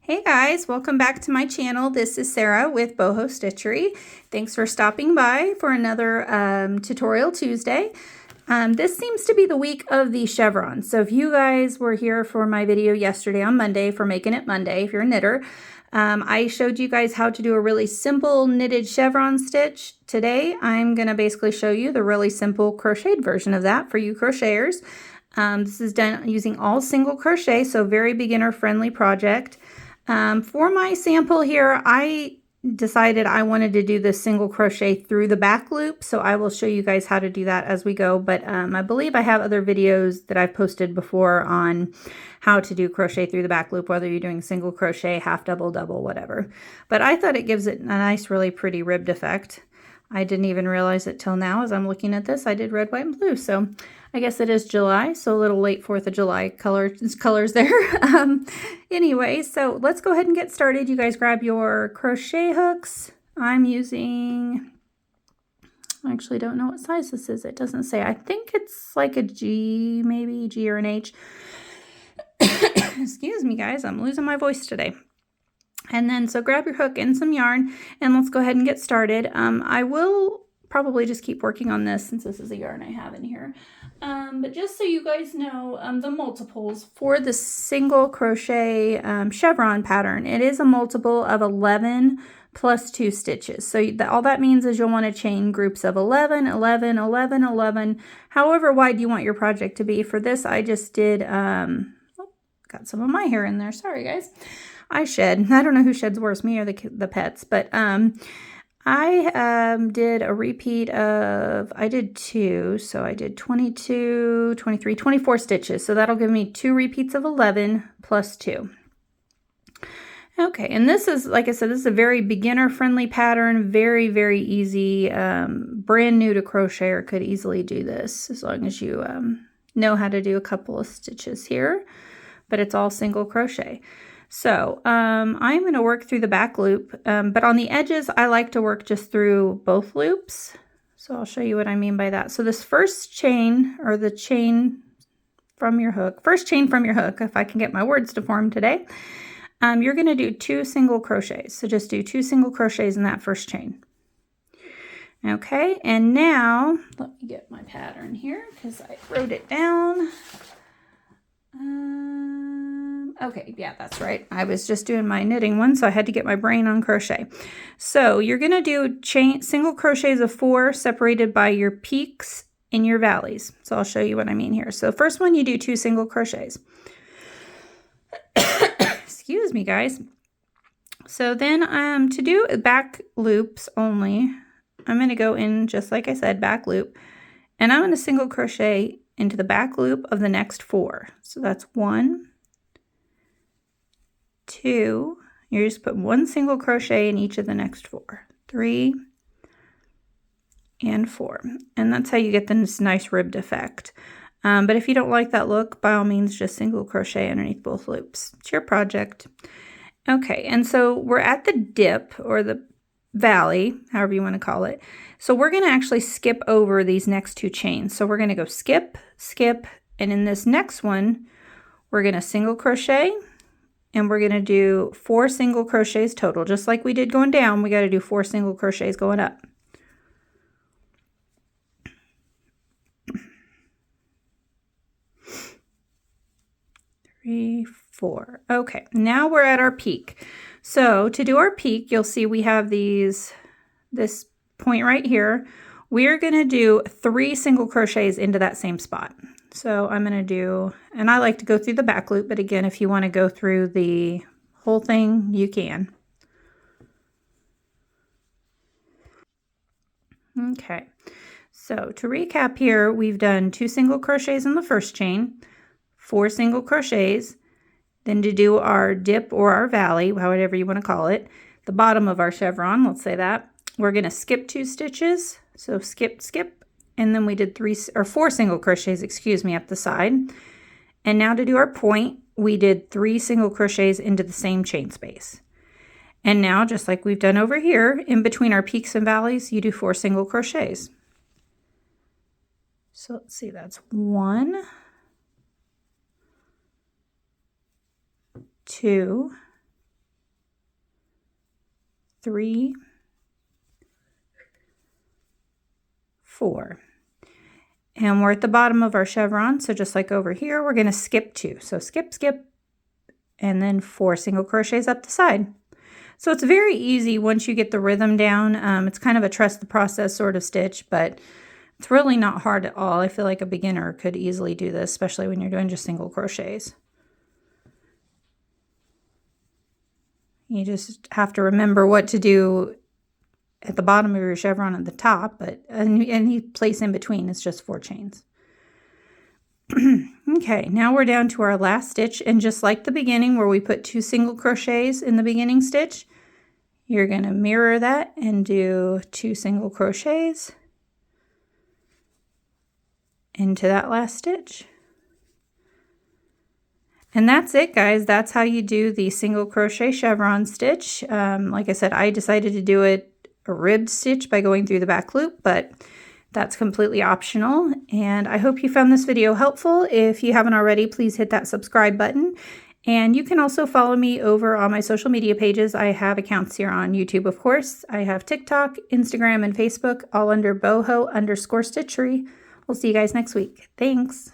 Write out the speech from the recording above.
Hey guys, welcome back to my channel. This is Sarah with Boho Stitchery. Thanks for stopping by for another Tutorial Tuesday. This seems to be the week of the chevrons. So if you guys were here for my video yesterday on Monday for Making It Monday, if you're a knitter, I showed you guys how to do a really simple knitted chevron stitch. Today I'm going to basically show you the really simple crocheted version of that for you crocheters. This is done using all single crochet, so very beginner friendly project. For my sample here, I decided I wanted to do this single crochet through the back loop, so I will show you guys how to do that as we go. But I believe I have other videos that I've posted before on how to do crochet through the back loop, whether you're doing single crochet, half double, double, whatever. But I thought it gives it a nice, really pretty ribbed effect. I didn't even realize it till now as I'm looking at this. I did red, white, and blue. So I guess it is July, so a little late 4th of July colors there. Anyway, so let's go ahead and get started. You guys grab your crochet hooks. I'm using, I actually don't know what size this is. It doesn't say. I think it's like a G, maybe G or an H. Excuse me, guys. I'm losing my voice today. And then, so grab your hook and some yarn, and let's go ahead and get started. I will probably just keep working on this since this is a yarn I have in here. But just so you guys know, the multiples for the single crochet chevron pattern, it is a multiple of 11 plus 2 stitches. So all that means is you'll want to chain groups of 11, 11, 11, 11, however wide you want your project to be. For this, I just did, got some of my hair in there. Sorry, guys. I shed. I don't know who sheds worse, me or the pets, but I did a repeat of, I did 2, so I did 22, 23, 24 stitches. So that'll give me 2 repeats of 11 plus 2. Okay, and this is, like I said, this is a very beginner-friendly pattern, very, very easy. Brand new to crocheter could easily do this as long as you know how to do a couple of stitches here, but it's all single crochet. So I'm going to work through the back loop, but on the edges, I like to work just through both loops. So I'll show you what I mean by that. So this first chain, or the chain from your hook, first chain from your hook, if I can get my words to form today, you're going to do 2 single crochets. So just do 2 single crochets in that first chain. Okay, and now, let me get my pattern here because I wrote it down. Okay, yeah, that's right. I was just doing my knitting one, so I had to get my brain on crochet. So you're going to do single crochets of 4 separated by your peaks and your valleys. So I'll show you what I mean here. So first one, you do 2 single crochets. Excuse me, guys. So then to do back loops only, I'm going to go in, just like I said, back loop, and I'm going to single crochet into the back loop of the next 4. So that's 1, 2, you just put 1 single crochet in each of the next 4, 3, and 4. And that's how you get this nice ribbed effect. But if you don't like that look, by all means, just single crochet underneath both loops. It's your project. Okay, and so we're at the dip, or the valley, however you want to call it. So we're going to actually skip over these next 2 chains. So we're going to go skip, skip, and in this next one, we're going to single crochet, and we're going to do 4 single crochets total. Just like we did going down, we got to do 4 single crochets going up. 3, 4. Okay, now we're at our peak. So to do our peak, you'll see we have this point right here. We're going to do 3 single crochets into that same spot. So I'm going to do, and I like to go through the back loop, but again, if you want to go through the whole thing, you can. Okay, so to recap here, we've done 2 single crochets in the first chain, 4 single crochets, then to do our dip or our valley, however you want to call it, the bottom of our chevron, let's say that, we're going to skip 2 stitches, so skip, skip, and then we did 4 single crochets, excuse me, up the side. And now to do our point, we did 3 single crochets into the same chain space. And now, just like we've done over here, in between our peaks and valleys, you do 4 single crochets. So let's see, that's 1, 2, 3, 4. And we're at the bottom of our chevron, so just like over here, we're going to skip 2. So skip, skip, and then 4 single crochets up the side. So it's very easy once you get the rhythm down. It's kind of a trust the process sort of stitch, but it's really not hard at all. I feel like a beginner could easily do this, especially when you're doing just single crochets. You just have to remember what to do at the bottom of your chevron at the top, but any place in between is just 4 chains. Okay, now we're down to our last stitch, and just like the beginning where we put 2 single crochets in the beginning stitch, you're going to mirror that and do 2 single crochets into that last stitch. And that's it, guys. That's how you do the single crochet chevron stitch. Like I said, I decided to do it a ribbed stitch by going through the back loop, but that's completely optional. And I hope you found this video helpful. If you haven't already, please hit that subscribe button. And you can also follow me over on my social media pages. I have accounts here on YouTube, of course. I have TikTok, Instagram, and Facebook, all under boho_stitchery. We'll see you guys next week. Thanks.